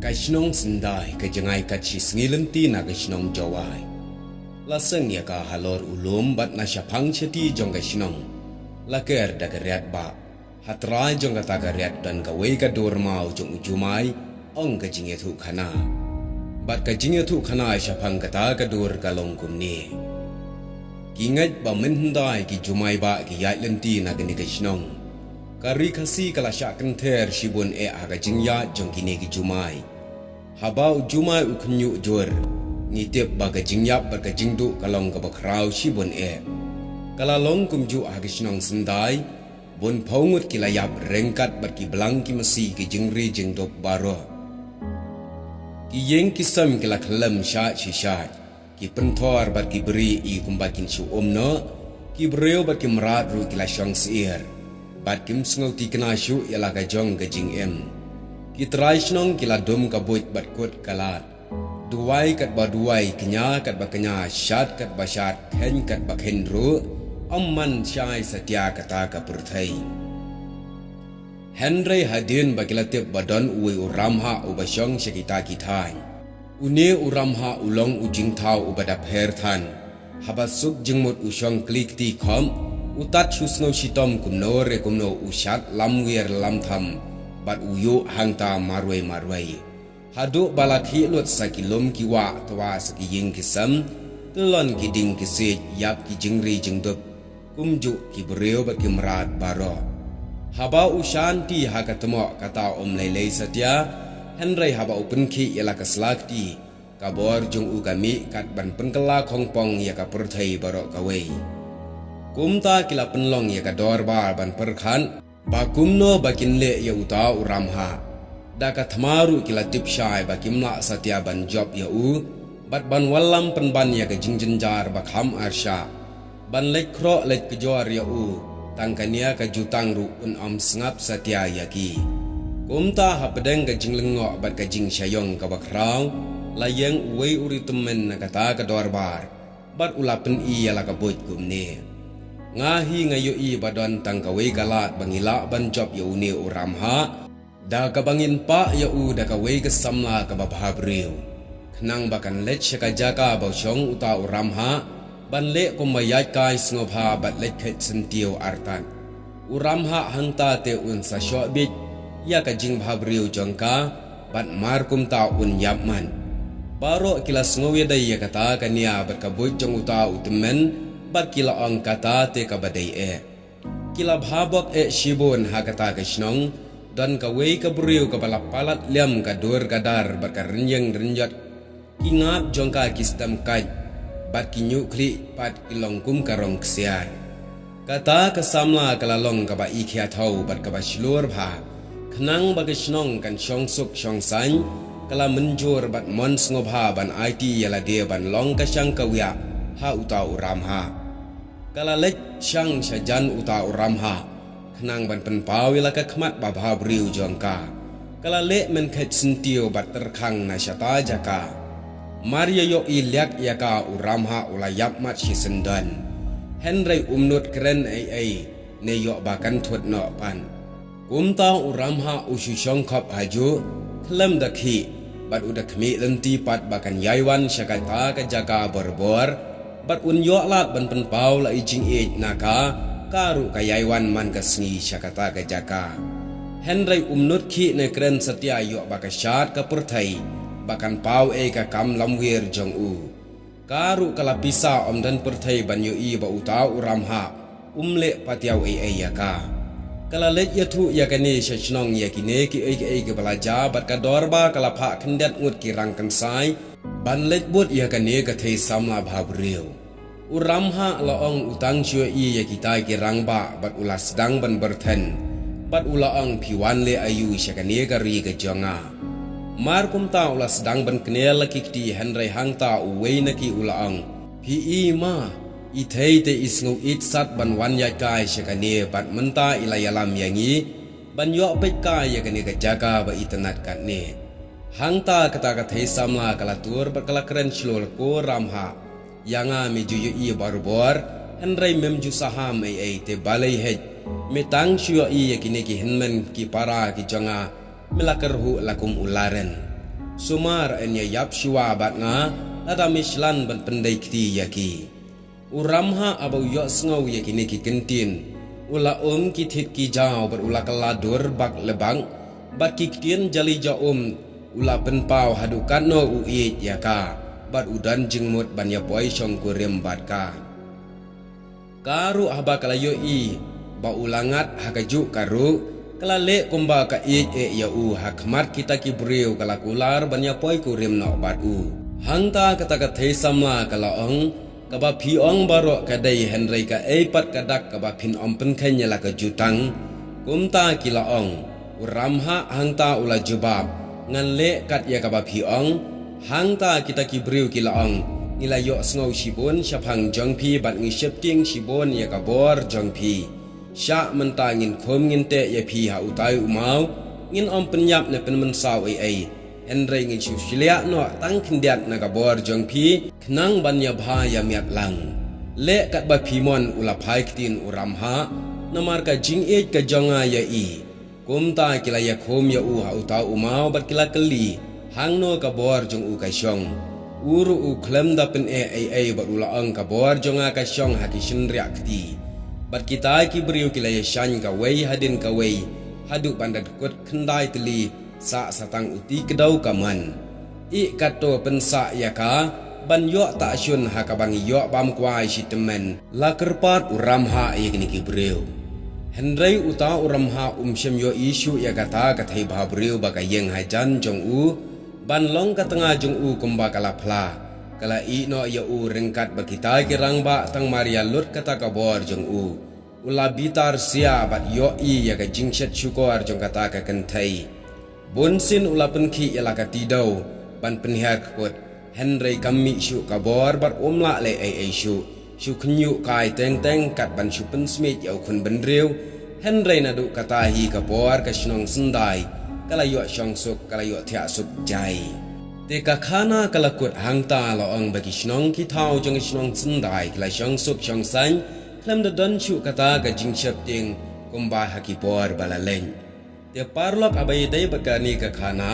Kaishnong sendai kejengai kachi sngilenti na kaishnong jawai. Laseng ya ka halor ulum bat na syapang cheti jong kaishnong. Laker da kariat ba. Hatrai jong kata kariat dan kawai ka dormau jong ujumai ong kajinge thu khana. Bat kajinge thu khana syapang kata ka dor kalong kumni. Kingat ba menhendai ki jumai ba ki yat lenti na kini kaishnong. Kari kasi kalasyak kenter shibun aga jingya jong kini ki jumai. Habau jumai ukhnyu jor. Ngitip baga jingyap baga jingdu kalong kabakrau shibun Kalalong kumju aga shinong sendai. Bun paungut kilayap rengkat bat ki belang ki mesi ki jingri jingdok baro. Ki yeng kisam kila khalam syat shishat. Ki pentor bat ki beri i kumbakin shu omno. Ki breu bat ki merat ru kila syong seir. Bat kim sengau ti kena syu ialah kajong kajing Ki terai shnong kila dum kabut bat kut kalat. Duai kat ba duai kenya kat ba kenya syat kat ba syat khen kat ba khen ru. Amman syai setia kata ka purthai. Henry hadin ba kila tip badon uwe uramha ubasyong syakita kitai. Une uramha ulong ujing thau ubadap herthan. Habasuk jengmut usyong klik ti khom. Utat shusno shitom kumno re kumno ushat lamwir lam tham bat uyu hangta marwai hadu balakhi lot sakilom kiwa twa sakiying kisam telon kiding kisej yap ki jingri jingdup kumju ki breu bat kimrat baro haba ushanti hakatmo kata om lelei satya henry haba upenki yala kaslakti kabor jung ugami kat ban penkela khongpong ya ka purthai baro kawei Kumta kila penlong ya ka dorbar ban perkhan bakumno bakinle ya uta uramha daka thamaru kila tipshai bakimla satya ban job ya bat ban wallam penban ya ka jingjenjar bakham arsha ban lekro lek kejor ya tangkania ka jutang ru am sngap satya ya ki kumta hapedeng ka jinglengo bat ka jing syayong ka bakrau layeng uwe uritumen na kata ka dorbar bat ulapen i ya la ka bot kumne Ngahi ngayo i badon tangkawai galat bangila ban job ya uni uramha da kabangin pa ya da kawai kesamla kababhabriu khnang bakan let syaka jaka bausyong uta uramha ban le kumbayat kai snobha bat let khet sentiu artan uramha hangta te un sa syobit ya ka jing bhabriu jongka bat mar kumta un yapman baro kila sngowe dai ya kata kania berkabut jong uta utemen bat kila ong kata te kabadai Kila bhabok shibun hakata kashnong dan kawai kaburiu kabalapalat liam kadur kadar bakarenyeng renjat kingap jongka kistam kaj bat kinyu kli pat kilongkum karong ksiar. Kata kasamla kalalong kaba ikhya thau bat kaba shilur bha khnang bagashnong kan syong suk syong san kala menjur bat mon ngobha ban IT yala dia ban long kasyang kawya ha uta uramha. Kala lek syang syajan uta uramha khnang ban penpau ila ka khmat babha briu jongka kala lek men khet sentiu bat terkhang na syata jaka maria yo ilyak yaka uramha ulayap mat sisendan henry umnut kren ai ne yo bakan thut no pan kumta uramha usyong khap haju khlem dakhi bat udak mi lenti pat bakan yaiwan syakata ka jaka borbor bat unyo lat ban penpau la ijing naka karu kayaiwan man kasngi syakata ka jaka henry umnut khi ne kren satya yo bakasyat ka purthai bakan pau ka kam lamwir jong karu kala pisa om dan purthai ban yo ba uta uramha umle patiau yaka kala let yathu yakani syachnong yakine ki ke balaja bat ka dorba kala pha khendat ngut ki rangkan sai ban let bot yakane ka thei samla bhabriu uramha laong utang syua i yakita ki rangba bat ulas dang ban berthen bat ulaong piwan le ayu syakane ka ri ka jonga mar kumta ulas dang ban knel kikti henry hangta uwe naki ulaong pi ma i thei te isngu it sat ban wan ya kai syakane bat menta ilayalam yangi ban yo pek kai yakane ka jaga ba itanat katne hangta kata ka thei samla kalatur bakala kren shlol ko ramha yanga mi juyu i barbor henry mem ju saham te balai het metang syua i yakine ki henmen ki para ki jonga melakar hu lakum ularen sumar enya yap shiwa bat nga lada mishlan ban pendai kiti yaki uramha abau yo sngau yaki ne ki kentin ula ki thit ki jaw bar ula kaladur bak lebang bat ki kien jali ja ula penpau hadukan no ui yaka bat udan jengmut ban ya poi shong kurem bat ka karu haba kalayo i ba ulangat hakaju karu kalale kumba ka ya hakmat kita ki breu kalakular ban ya poi kurem no bat hangta kata ka thei samla kalaong kaba piong baro kadai henry ka pat kadak kaba pin pen khanya la ka jutang kumta kilaong uramha hangta ula jubab ngan le kat ya kaba piong hangta kita kibriu kilaong nila yo sngo shibon shapang jongpi bat ngi shepting shibon ya kabor jongpi sha mentangin khom ngin te ya pi ha utai umau ngin penyap ne pen mensau ai henry ngi shushlia no tang kindiat na kabor jongpi knang ban ya bha ya miat lang le kat ba pimon ula phai ktin uramha namar ka jing ka jonga ya kumta kila ya khom ya ha utau umau bat kila keli hangno kabor jong ka shong uru klem da pen bat ula ang kabor jonga ka shong hakishin reakti bat kita ki briu kila ya shan ka wei hadin ka wei hadu bandat kot khandai teli sa satang uti kedau kaman kato pensa ya ka ban yo ta syun ha ka bang yo bam kwai shitemen la kerpat uramha yakni ki briu henry uta uramha shem yo isu ya kata kathai bha briu ba ka yeng hajan jong ban long ka tengah jong kumba kala phla kala no ya rengkat ba kita kirang ba tang maria lut kata kabor jong ula bitar sia bat yo ya ka jingshet syukor jong kata ka kenthai bonsin ula penki ya la ka tidau ban penhiar kot henry kami syu kabor bar omla le syu knyu kai teng kat ban syu pen smit ya khun bendreu henry nadu kata hi kabor ka snong sendai kala yo shong suk kala yo thia suk jai te ka khana kala kut hangta lo ong bagi snong ki thau jong snong sendai kala shong suk shong san klem da don syu kata ka jing shap ting kumba haki por balaleng te parlok abai dai bakani ka khana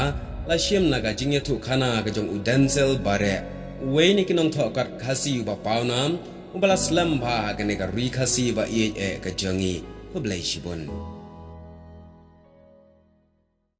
la shem naga jingya thu khana ka jong udensel bare we ni kinong tho kat khasi ba pawnam ubala slam ba ka ne ka ri khasi ba ka jongi hublai shibon